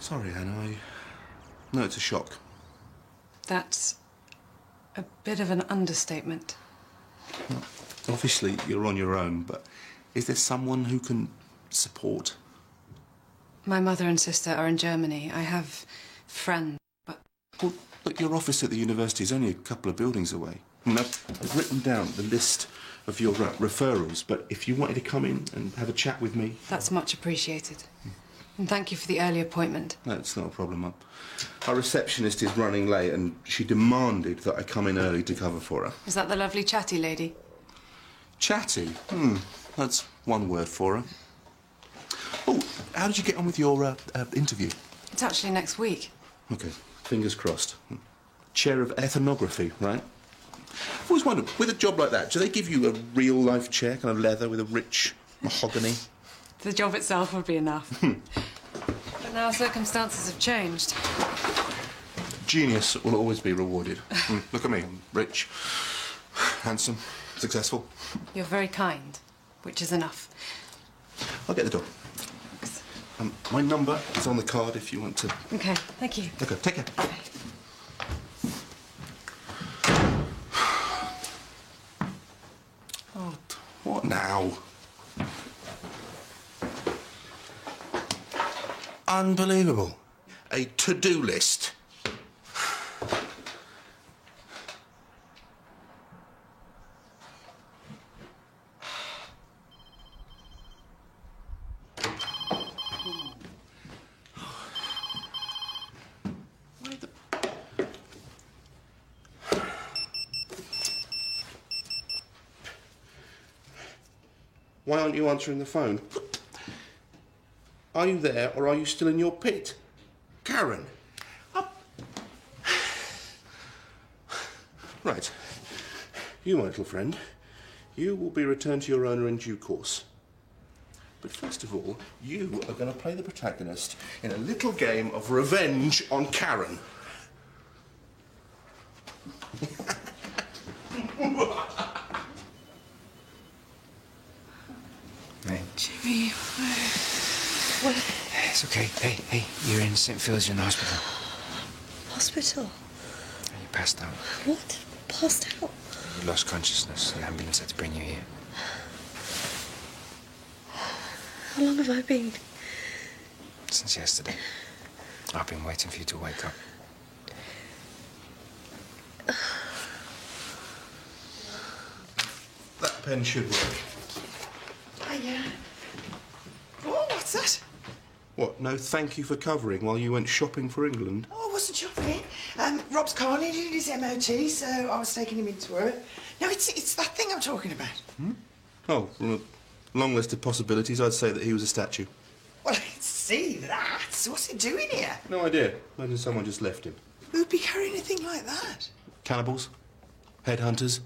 Sorry, Anna. No, it's a shock. That's a bit of an understatement. Well, obviously, you're on your own, but is there someone who can support? My mother and sister are in Germany. I have friends, but... Well, look, your office at the university is only a couple of buildings away. I've written down the list of your referrals, but if you wanted to come in and have a chat with me... That's much appreciated. And thank you for the early appointment. No, it's not a problem. Our receptionist is running late and she demanded that I come in early to cover for her. Is that the lovely chatty lady? Chatty? That's one word for her. Oh, how did you get on with your interview? It's actually next week. OK, fingers crossed. Chair of ethnography, right? I've always wondered, with a job like that, do they give you a real-life chair, kind of leather with a rich mahogany? The job itself would be enough. But now circumstances have changed. Genius will always be rewarded. Look at me. I'm rich, handsome, successful. You're very kind, which is enough. I'll get the door. Thanks. My number is on the card if you want to... OK, thank you. OK, take care. Bye. Oh, what now? Unbelievable. A to-do list. Why aren't you answering the phone? Are you there, or are you still in your pit? Karen! Up. Right. You, my little friend, you will be returned to your owner in due course. But first of all, you are going to play the protagonist in a little game of revenge on Karen. Hey. Jimmy, what? It's okay. Hey, you're in St. Phil's, you're in the hospital. Hospital? You passed out. What? Passed out? You lost consciousness. The ambulance had to bring you here. How long have I been? Since yesterday. I've been waiting for you to wake up. That pen should work. Oh, what's that? What, no thank you for covering while you went shopping for England? Oh, I wasn't shopping. Rob's car needed his MOT, so I was taking him into work. No, it's that thing I'm talking about. Oh, from a long list of possibilities, I'd say that he was a statue. Well, I can see that. So what's he doing here? No idea. Imagine someone just left him. Who'd be carrying a thing like that? Cannibals? Headhunters?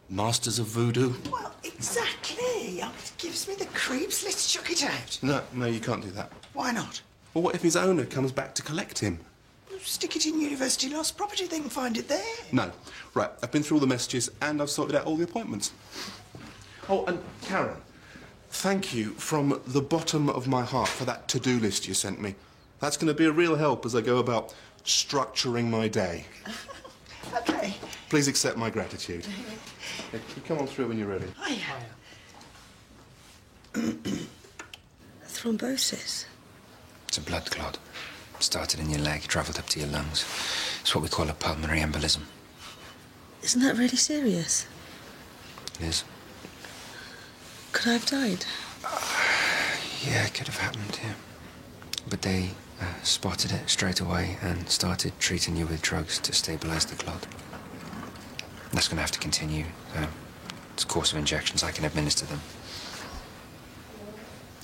Masters of voodoo? Well, exactly. It gives me the creeps. Let's chuck it out. No, you can't do that. Why not? Well, what if his owner comes back to collect him? Stick it in University Lost Property. They can find it there. No. Right, I've been through all the messages and I've sorted out all the appointments. Oh, and Karen, thank you from the bottom of my heart for that to-do list you sent me. That's going to be a real help as I go about structuring my day. OK. Please accept my gratitude. Hey, you come on through when you're ready. Hiya. Thrombosis? It's a blood clot. Started in your leg, travelled up to your lungs. It's what we call a pulmonary embolism. Isn't that really serious? It is. Could I have died? Yeah, it could have happened, yeah. But they spotted it straight away and started treating you with drugs to stabilise the clot. That's going to have to continue. It's a course of injections. I can administer them.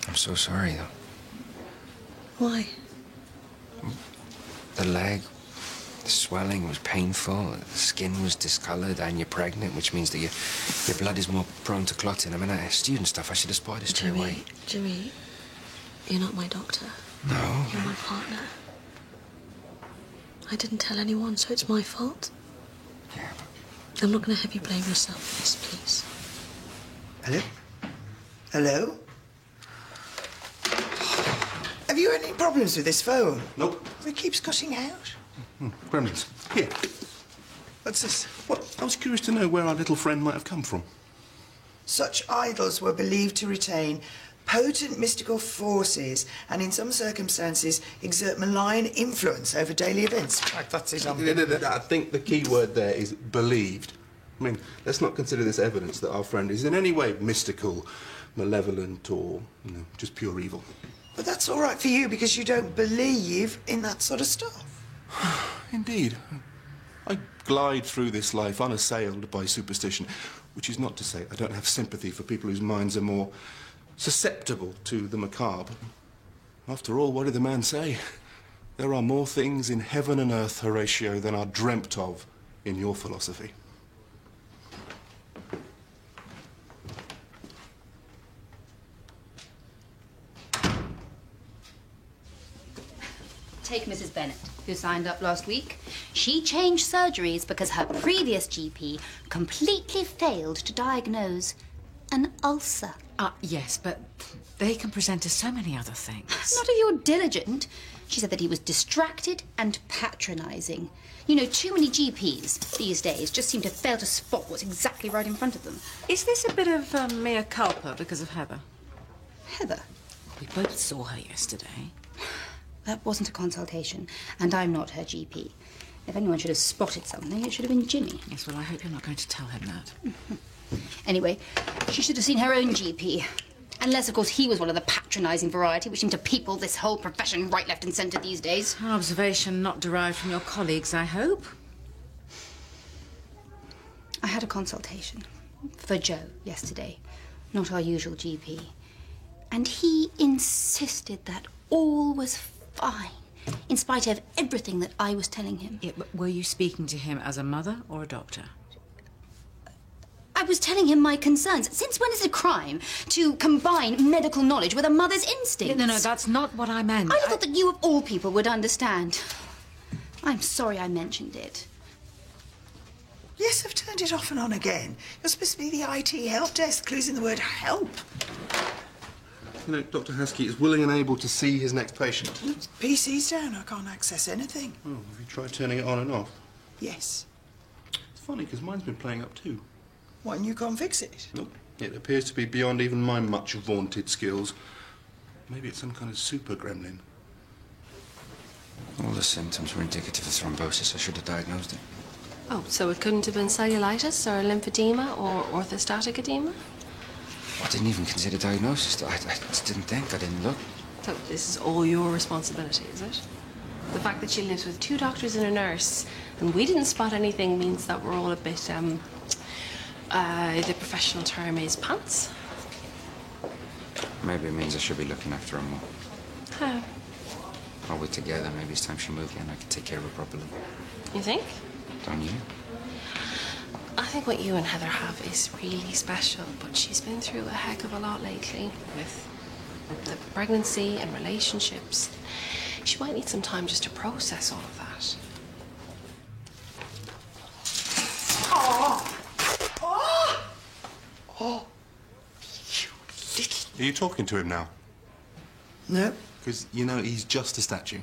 I'm so sorry, though. Why? The leg, the swelling was painful, the skin was discoloured, and you're pregnant, which means that your blood is more prone to clotting. I mean, student stuff, I should have spotted straight away. Jimmy, you're not my doctor. No. You're my partner. I didn't tell anyone, so it's my fault. Yeah, but... I'm not going to have you blame yourself for this, please. Hello? Hello? Have you had any problems with this phone? Nope. It keeps cutting out. Gremlins. Here. What's this? Well, I was curious to know where our little friend might have come from. Such idols were believed to retain potent mystical forces and in some circumstances exert malign influence over daily events. In fact, that's it. I think the key word there is believed. I mean, let's not consider this evidence that our friend is in any way mystical, malevolent, or, just pure evil. But that's all right for you because you don't believe in that sort of stuff. Indeed. I glide through this life unassailed by superstition, which is not to say I don't have sympathy for people whose minds are more susceptible to the macabre. After all, what did the man say? There are more things in heaven and earth, Horatio, than are dreamt of in your philosophy. Take Mrs. Bennett, who signed up last week. She changed surgeries because her previous GP completely failed to diagnose an ulcer. Yes, but they can present to so many other things. Not if you're diligent. She said that he was distracted and patronising. You know, too many GPs these days just seem to fail to spot what's exactly right in front of them. Is this a bit of mea culpa because of Heather? Heather? We both saw her yesterday. That wasn't a consultation, and I'm not her GP. If anyone should have spotted something, it should have been Ginny. Yes, well, I hope you're not going to tell him that. Anyway, she should have seen her own GP. Unless, of course, he was one of the patronising variety, which seem to people this whole profession right, left and centre these days. An observation not derived from your colleagues, I hope. I had a consultation for Joe yesterday, not our usual GP. And he insisted that all was fine, in spite of everything that I was telling him. Yeah, but were you speaking to him as a mother or a doctor? I was telling him my concerns. Since when is it a crime to combine medical knowledge with a mother's instincts? No, that's not what I meant. I thought that you, of all people, would understand. I'm sorry I mentioned it. Yes, I've turned it off and on again. You're supposed to be the IT help desk, clues in the word help. You know, Dr. Haskey is willing and able to see his next patient. PC's down. I can't access anything. Oh, have you tried turning it on and off? Yes. It's funny, because mine's been playing up too. Why, and you can't fix it? Nope. It appears to be beyond even my much vaunted skills. Maybe it's some kind of super gremlin. All the symptoms were indicative of thrombosis. I should have diagnosed it. Oh, so it couldn't have been cellulitis or lymphedema or orthostatic edema? I didn't even consider diagnosis. I just didn't think. I didn't look. So this is all your responsibility, is it? The fact that she lives with 2 doctors and a nurse and we didn't spot anything means that we're all a bit, the professional term is pants. Maybe it means I should be looking after her more. How? While we're together, maybe it's time she moved in. I can take care of her properly. You think? Don't you? I think what you and Heather have is really special, but she's been through a heck of a lot lately with the pregnancy and relationships. She might need some time just to process all of that. Oh, you little... Are you talking to him now? No. Because, you know, he's just a statue.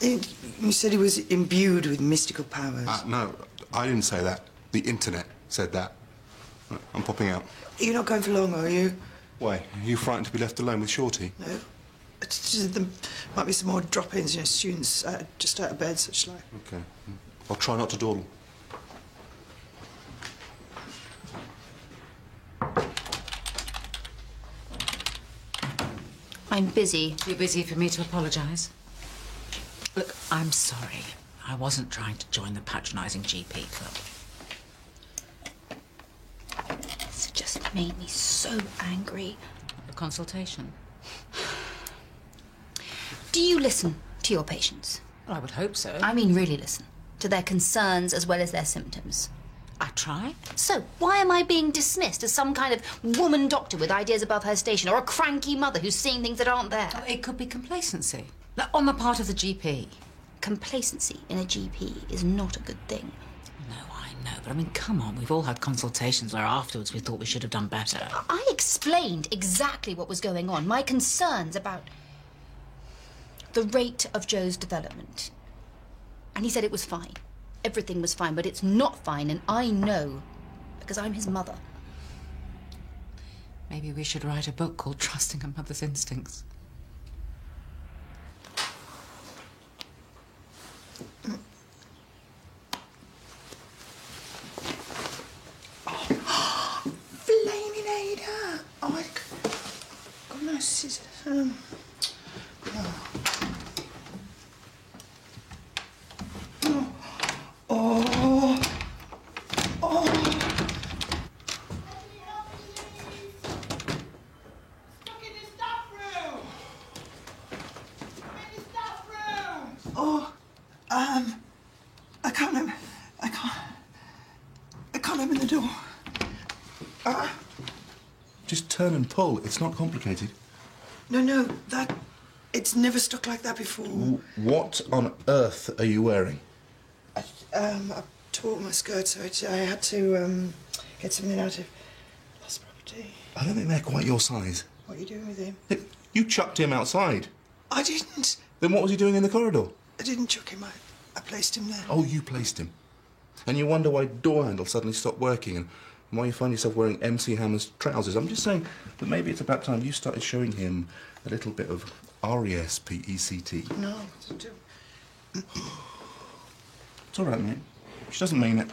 You said he was imbued with mystical powers. No, I didn't say that. The internet said that. Right, I'm popping out. You're not going for long, are you? Why? Are you frightened to be left alone with Shorty? No. It's just, there might be some more drop-ins, you know, students just out of bed, such like. Okay. I'll try not to dawdle. I'm busy. Too busy for me to apologise? Look, I'm sorry. I wasn't trying to join the patronising GP club. This just made me so angry. The consultation? Do you listen to your patients? Well, I would hope so. I mean, really listen to their concerns as well as their symptoms. I try. So, why am I being dismissed as some kind of woman doctor with ideas above her station, or a cranky mother who's seeing things that aren't there? Oh, it could be complacency. Like, on the part of the GP. Complacency in a GP is not a good thing. No, I know, but I mean, come on. We've all had consultations where afterwards we thought we should have done better. I explained exactly what was going on, my concerns about... the rate of Joe's development. And he said it was fine. Everything was fine, but it's not fine, and I know, because I'm his mother. Maybe we should write a book called Trusting a Mother's Instincts. Flaming Ada! Oh, my goodness, scissors. I can't open the door. Just turn and pull. It's not complicated. No, it's never stuck like that before. What on earth are you wearing? I tore my skirt, so I had to get something out of lost property. I don't think they're quite your size. What are you doing with him? You chucked him outside. I didn't. Then what was he doing in the corridor? I didn't chuck him. I placed him there. Oh, you placed him. And you wonder why door handles suddenly stopped working and why you find yourself wearing MC Hammer's trousers. I'm just saying that maybe it's about time you started showing him a little bit of R-E-S-P-E-C-T. No, It's all right, mate. She doesn't mean it.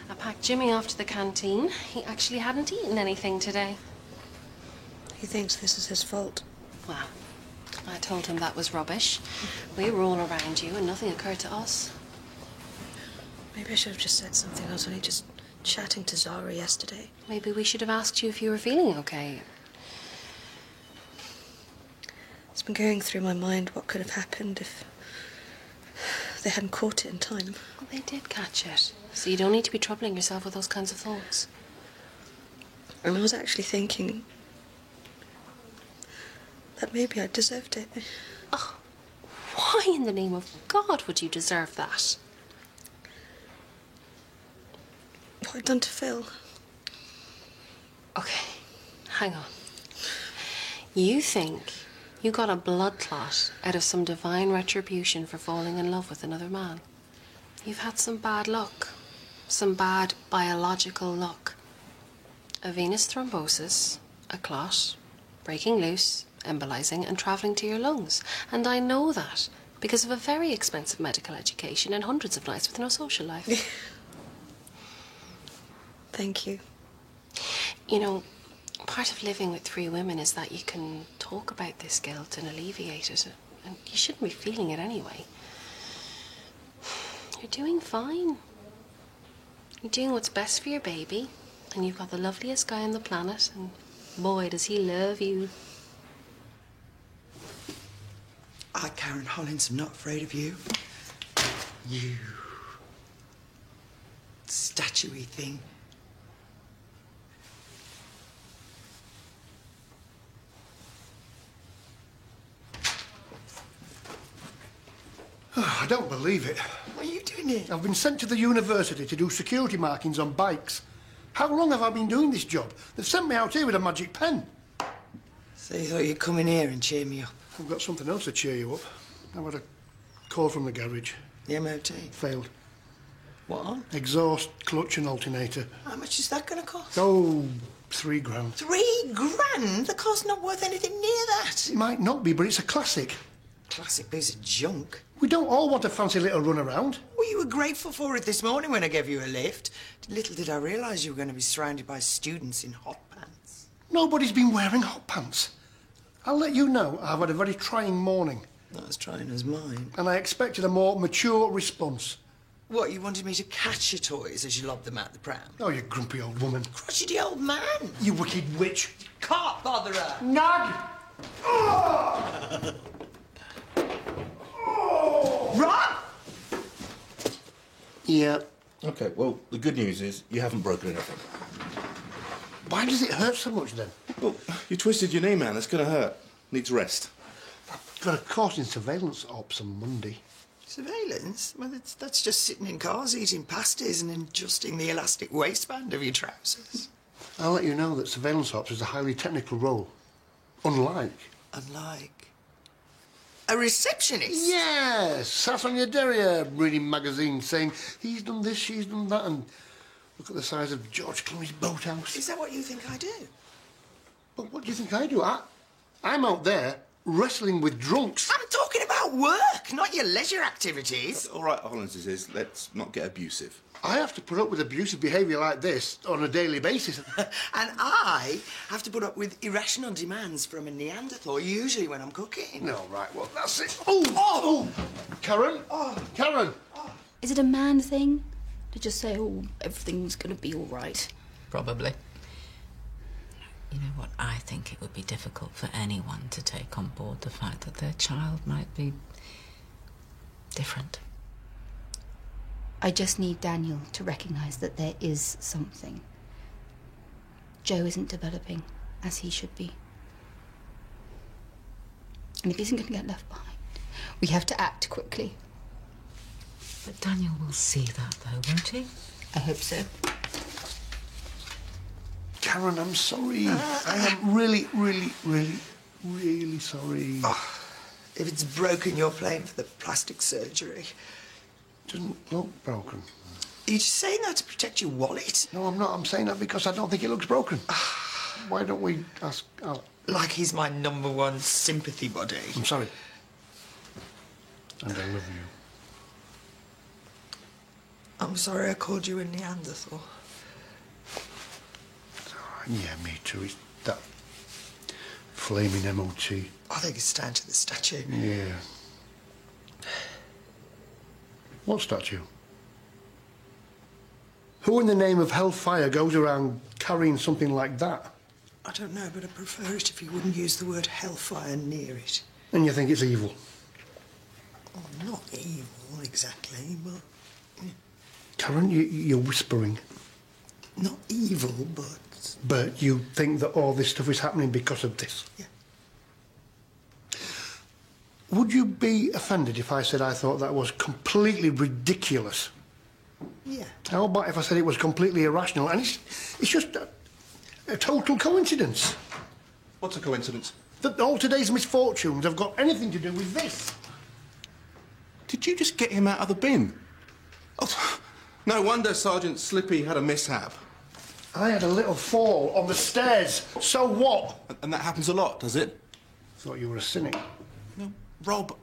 I packed Jimmy off to the canteen. He actually hadn't eaten anything today. He thinks this is his fault. Well, I told him that was rubbish. We were all around you and nothing occurred to us. Maybe I should have just said something. I was only just chatting to Zara yesterday. Maybe we should have asked you if you were feeling okay. It's been going through my mind what could have happened if they hadn't caught it in time. Well, they did catch it. So you don't need to be troubling yourself with those kinds of thoughts. And I was actually thinking that maybe I deserved it. Oh, why in the name of God would you deserve that? What I'd done to Phil. Okay, hang on. You think you got a blood clot out of some divine retribution for falling in love with another man? You've had some bad luck. Some bad biological luck. A venous thrombosis, a clot, breaking loose, embolizing and travelling to your lungs. And I know that because of a very expensive medical education and hundreds of nights with no social life. Thank you. You know, part of living with 3 women is that you can talk about this guilt and alleviate it. And you shouldn't be feeling it anyway. You're doing fine. You're doing what's best for your baby. And you've got the loveliest guy on the planet. And boy, does he love you. Karen Hollins, I'm not afraid of you. You statuey thing. I don't believe it. What are you doing here? I've been sent to the university to do security markings on bikes. How long have I been doing this job? They've sent me out here with a magic pen. So you thought you'd come in here and cheer me up? I've got something else to cheer you up. I've had a call from the garage. The MOT? Failed. What on? Exhaust, clutch and alternator. How much is that going to cost? Oh, £3 grand. £3 grand? The car's not worth anything near that. It might not be, but it's a classic. Classic piece of junk. We don't all want a fancy little run around. Well, you were grateful for it this morning when I gave you a lift. Little did I realise you were going to be surrounded by students in hot pants. Nobody's been wearing hot pants. I'll let you know I've had a very trying morning. Not as trying as mine. And I expected a more mature response. What, you wanted me to catch your toys as you lobbed them out the pram? Oh, you grumpy old woman. Crotchety old man. You wicked witch. Can't bother her. Nag! Rob! Yeah. OK, well, the good news is you haven't broken anything. Why does it hurt so much, then? Well, you twisted your knee, man. It's going to hurt. Needs rest. I've got a course in surveillance ops on Monday. Surveillance? Well, that's just sitting in cars, eating pasties and adjusting the elastic waistband of your trousers. I'll let you know that surveillance ops is a highly technical role. unlike. Unlike? A receptionist? Yes, sat on your derriere reading magazines saying he's done this, she's done that, and look at the size of George Clooney's boathouse. Is that what you think I do? But what do you think I do? I'm out there wrestling with drunks. I'm talking about work, not your leisure activities. All right, Hollins is, let's not get abusive. I have to put up with abusive behaviour like this on a daily basis. And I have to put up with irrational demands from a Neanderthal, usually when I'm cooking. No, right, well, that's it. Oh! Karen? Karen! Is it a man thing to just say, oh, everything's going to be all right? Probably. You know what? I think it would be difficult for anyone to take on board the fact that their child might be different. I just need Daniel to recognise that there is something. Joe isn't developing as he should be. And if he isn't going to get left behind, we have to act quickly. But Daniel will see that, though, won't he? I hope so. Karen, I'm sorry. I am really, really, really, really sorry. Oh, if it's broken, you're playing for the plastic surgery. Doesn't look broken. Are you just saying that to protect your wallet? No, I'm not. I'm saying that because I don't think it looks broken. Why don't we ask Al? Like he's my #1 sympathy buddy. I'm sorry. And I love you. I'm sorry I called you a Neanderthal. Yeah, me too. It's that flaming MOT. I think it's down to the statue. Yeah. What statue? Who in the name of hellfire goes around carrying something like that? I don't know, but I'd prefer it if you wouldn't use the word hellfire near it. And you think it's evil? Oh, not evil, exactly, but... Yeah. Karen, you're whispering. Not evil, but... But you think that all this stuff is happening because of this? Yeah. Would you be offended if I said I thought that was completely ridiculous? Yeah. How about if I said it was completely irrational? And it's just a total coincidence. What's a coincidence? That all today's misfortunes have got anything to do with this. Did you just get him out of the bin? Oh, no wonder Sergeant Slippy had a mishap. I had a little fall on the stairs. So what? And that happens a lot, does it? Thought you were a cynic. No, Rob,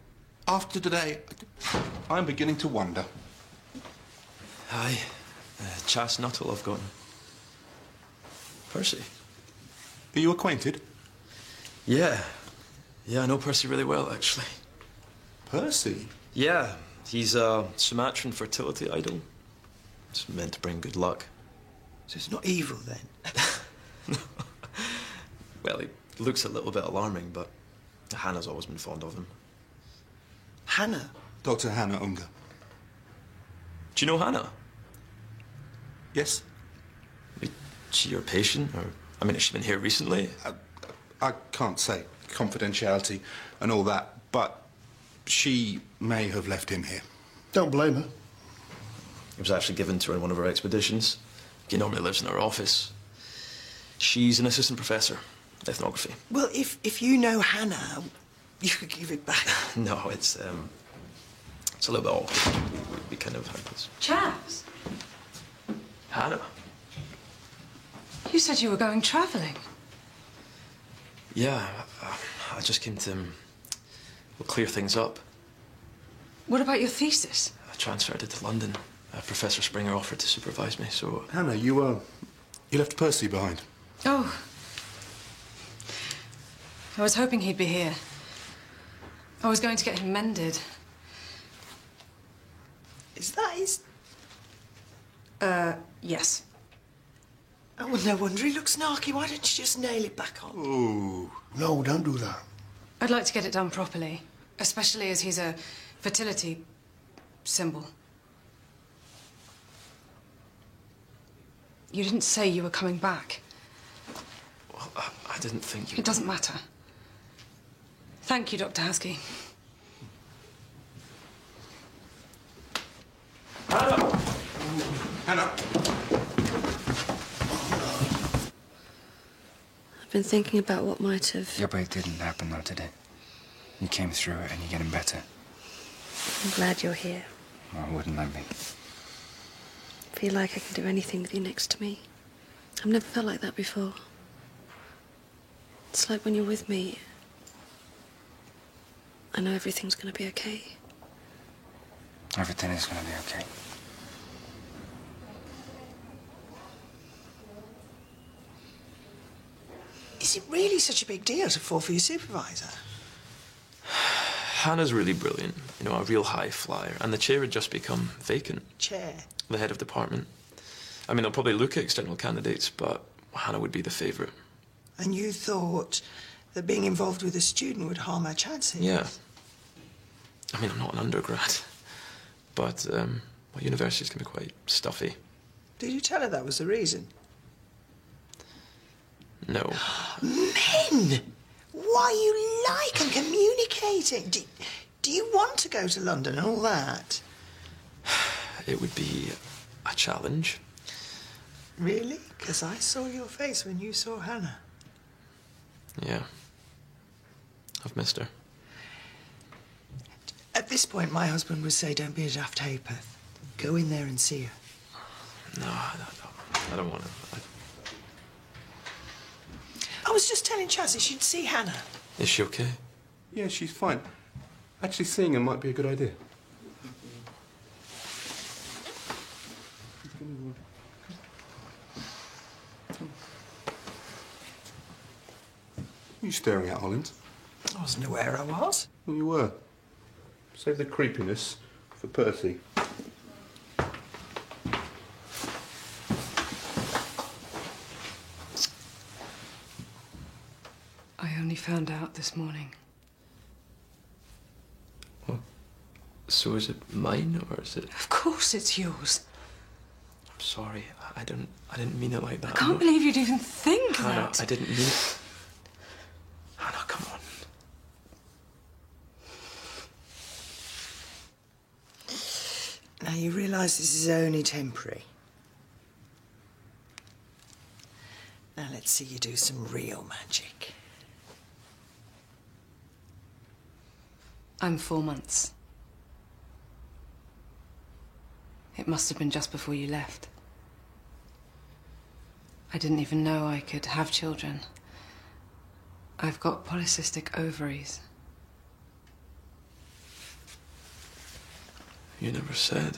after today, I'm beginning to wonder. Aye. Chas Nuttall I've got. Percy. Are you acquainted? Yeah. Yeah, I know Percy really well, actually. Percy? Yeah. He's a Sumatran fertility idol. It's meant to bring good luck. So it's not evil, then? Well, he looks a little bit alarming, but Hannah's always been fond of him. Hannah? Dr. Hannah Unger. Do you know Hannah? Yes. Is she your patient, or... I mean, has she been here recently? I can't say. Confidentiality and all that, but she may have left him here. Don't blame her. It was actually given to her in one of her expeditions. He normally lives in her office. She's an assistant professor, ethnography. Well, if you know Hannah, you could give it back. No, it's a little bit awkward. We kind of had this. Chaps, Hannah? you said you were going travelling. Yeah, I just came to clear things up. What about your thesis? I transferred it to London. Professor Springer offered to supervise me, so... Hannah, you left Percy behind. Oh. I was hoping he'd be here. I was going to get him mended. Is that his... Yes. Oh, well, no wonder he looks snarky. Why don't you just nail it back on? Ooh. No, don't do that. I'd like to get it done properly, especially as he's a fertility symbol. You didn't say you were coming back. Well, I didn't think you... It doesn't matter. Thank you, Dr. Haskey. Hannah! Hannah! I've been thinking about what might have... Yeah, but it didn't happen though, did it? You came through it and you're getting better. I'm glad you're here. Well, wouldn't I be? I feel like I can do anything with you next to me. I've never felt like that before. It's like when you're with me, I know everything's going to be okay. Everything is going to be okay. Is it really such a big deal to fall for your supervisor? Hannah's really brilliant, you know, a real high flyer, and the chair had just become vacant. Chair? The head of department. I mean, they'll probably look at external candidates, but Hannah would be the favourite. And you thought that being involved with a student would harm our chances? Yeah. I mean, I'm not an undergrad, but well, universities can be quite stuffy. Did you tell her that was the reason? No. Men! Why you like and communicating? Do you want to go to London and all that? It would be a challenge. Really? Because I saw your face when you saw Hannah. Yeah. I've missed her. At this point, my husband would say, don't be a daft Haypeth. Go in there and see her. No, I don't want to. I was just telling Chaz that she'd see Hannah. Is she okay? Yeah, she's fine. Actually, seeing her might be a good idea. What are you staring at, Hollins? I wasn't aware I was. Well, you were. Save the creepiness for Percy. I only found out this morning. What? So is it mine, or is it... Of course it's yours. I'm sorry. I didn't mean it like that. I can't believe you'd even think Hannah, that. I didn't mean... Hannah, come on. Now, you realise this is only temporary. Now, let's see you do some real magic. I'm 4 months. It must have been just before you left. I didn't even know I could have children. I've got polycystic ovaries. You never said.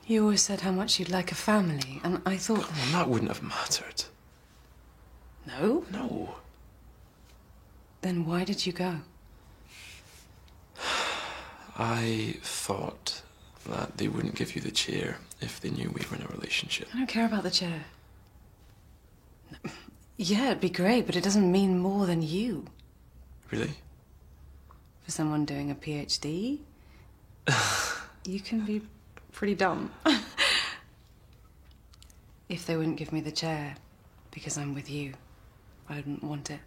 You always said how much you'd like a family, and I thought... Come on, that wouldn't have mattered. No? No. Then why did you go? I thought that they wouldn't give you the chair if they knew we were in a relationship. I don't care about the chair. Yeah, it'd be great, but it doesn't mean more than you. Really? For someone doing a PhD, you can be pretty dumb. If they wouldn't give me the chair because I'm with you, I wouldn't want it.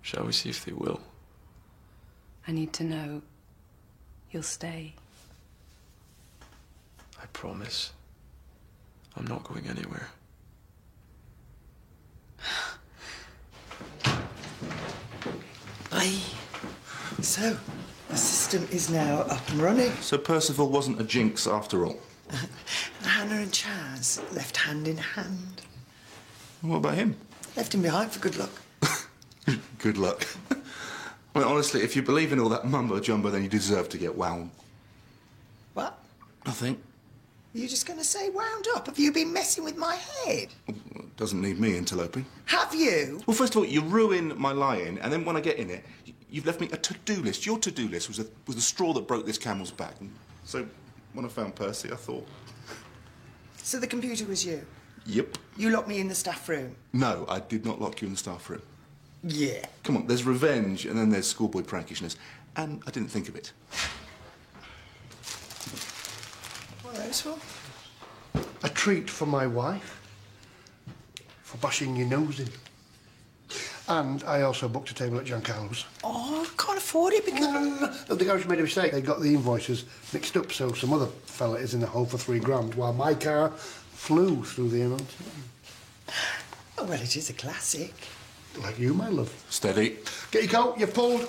Shall we see if they will? I need to know you'll stay. I promise. I'm not going anywhere. Aye. So, the system is now up and running. So Percival wasn't a jinx after all. Hannah and Chaz left hand in hand. What about him? Left him behind for good luck. Good luck. Well, honestly, if you believe in all that mumbo-jumbo, then you deserve to get wound. What? Nothing. Are you just going to say wound up? Have you been messing with my head? Doesn't need me interloping. Have you? Well, first of all, you ruin my lying, and then when I get in it, you've left me a to-do list. Your to-do list was the straw that broke this camel's back. And so when I found Percy, I thought... So the computer was you? Yep. You locked me in the staff room? No, I did not lock you in the staff room. Yeah. Come on, there's revenge, and then there's schoolboy prankishness. And I didn't think of it. What are those for? A treat for my wife. For bashing your nose in. And I also booked a table at Giancarlo's. Oh, I can't afford it because... No, the garage made a mistake. They got the invoices mixed up, so some other fella is in the hole for £3 grand, while my car flew through the MOT. Oh, well, it is a classic. Like you, my love. Steady. Get your coat, you're pulled.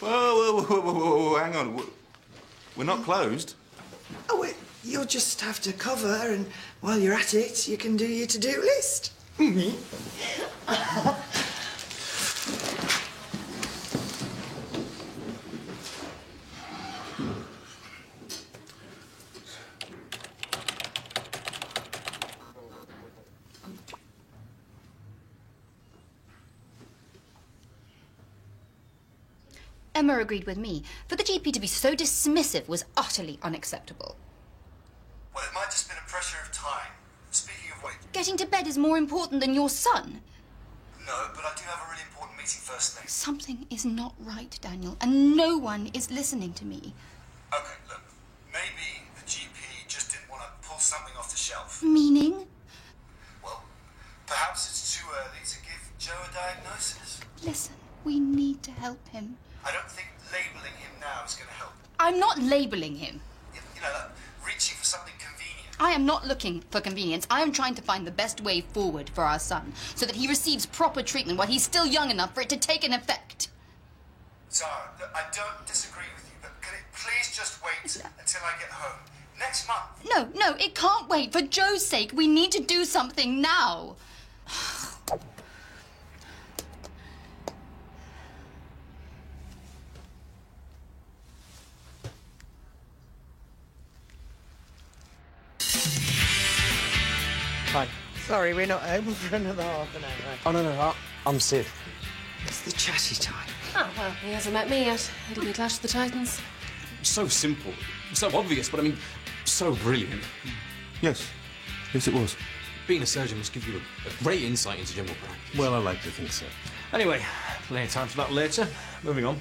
Whoa, hang on. We're not closed. Oh, wait, you'll just have to cover, and while you're at it, you can do your to-do list. Emma agreed with me. For the GP to be so dismissive was utterly unacceptable. Well, it might just been a pressure of time. Speaking of which... Getting to bed is more important than your son. No, but I do have a really important meeting first thing. Something is not right, Daniel, and no one is listening to me. Okay, look. Maybe the GP just didn't want to pull something off the shelf. Meaning? Well, perhaps it's too early to give Joe a diagnosis. Listen, we need to help him. I don't think labelling him now is going to help. I'm not labelling him. You know, like reaching for something convenient. I am not looking for convenience. I am trying to find the best way forward for our son, so that he receives proper treatment while he's still young enough for it to take an effect. Zara, look, I don't disagree with you, but can it please just wait until I get home? Next month. No, it can't wait. For Joe's sake, we need to do something now. Hi. Sorry, we're not open for another half an hour. Oh, no, I'm Sid. It's the chatty type. Oh, well, he hasn't met me yet. It'll be Clash of the Titans. So simple, so obvious, but I mean, so brilliant. Yes. Yes, it was. Being a surgeon must give you a great insight into general practice. Well, I like to think so. Anyway, plenty of time for that later. Moving on.